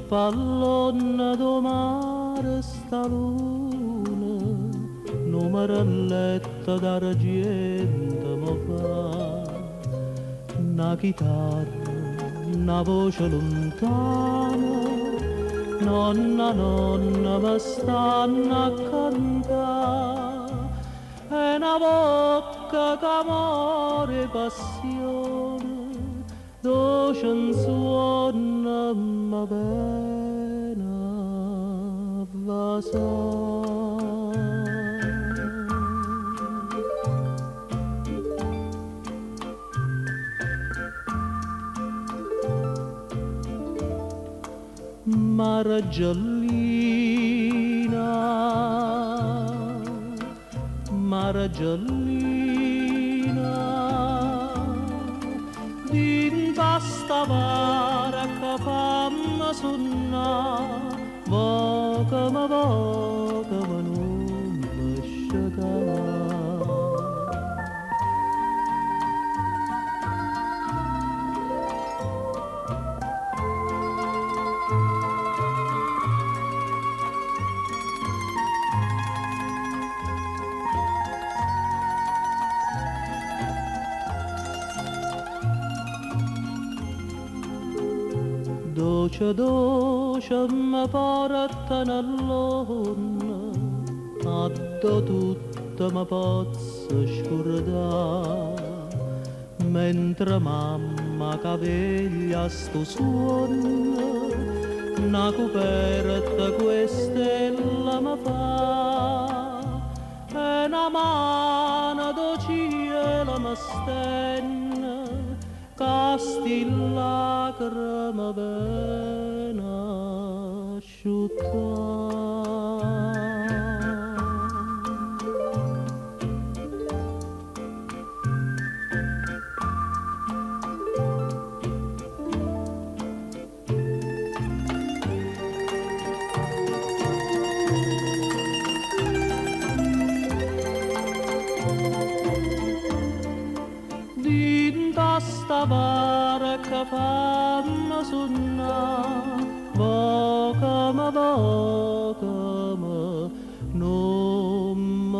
pallone do mare sta luna, numerelletta d'argento mi fa, una chitarra, una voce lontana, nonna, nonna mi stanno a cantare, e una bocca d'amore e passione, dolce in suona ma bene va Mare giallina, mare giallina, dinta sta vara che fammi sonnare, vocami, vocami, non lasciare. Dolce, dolce mi porta nell'onna, addo tutto mi posso scordare, mentre mamma che veglia sto suono, una coperta quest'ella mi fa, e una mano do cielo mi stenne, casti lacrime bene asciuttare. Dinta sta barca fammi sonnare, vocami, vocami, non mi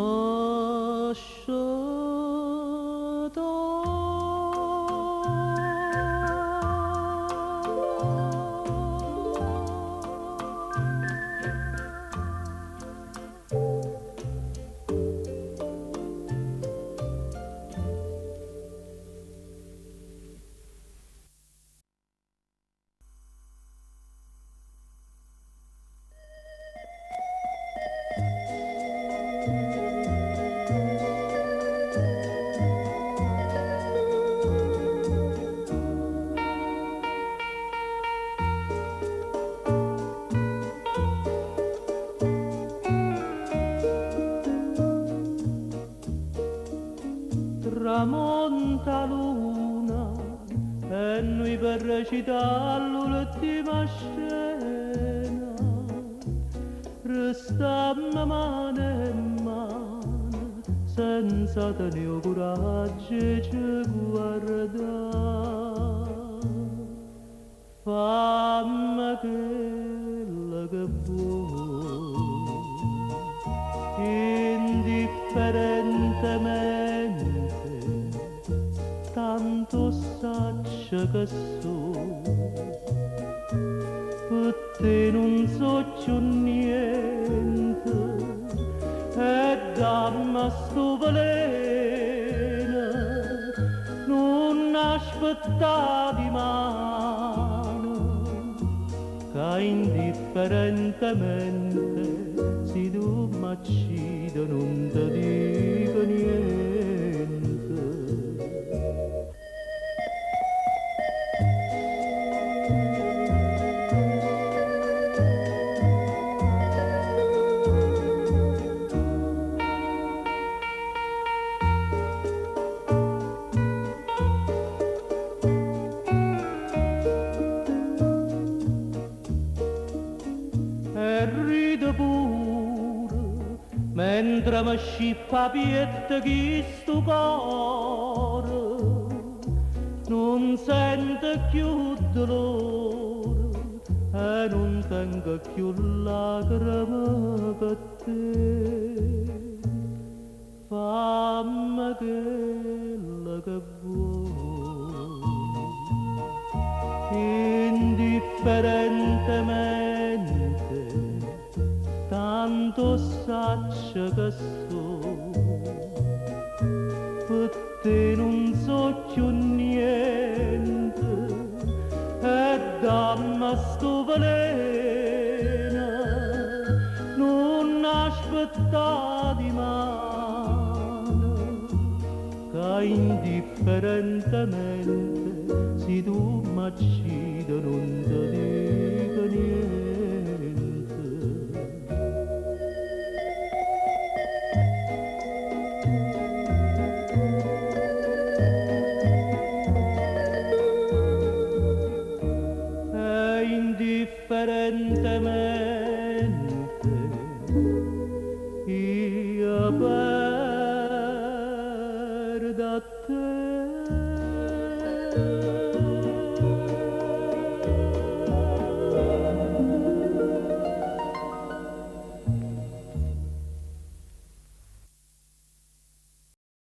Tramonta luna e noi per recitare l'ultima scena restammo mano in mano senza tenere coraggio di guardare. Fammi quello che vuoi indifferentemente, tanto saccio che so, per te non so più niente, e dammi sto veleno, non aspettare di mano, che indifferentemente si tu m'accide non ti dico niente. E ride pure mentre mi scippa pietta chi sto cuore non sente più dolore e non tengo più lacrime per te. Fammi quello che vuoi, indifferentemente, tanto saccio che so, per te non so più niente, e dammi sto veleno, non aspettare di mano, che indifferentemente, se tu m'accidi non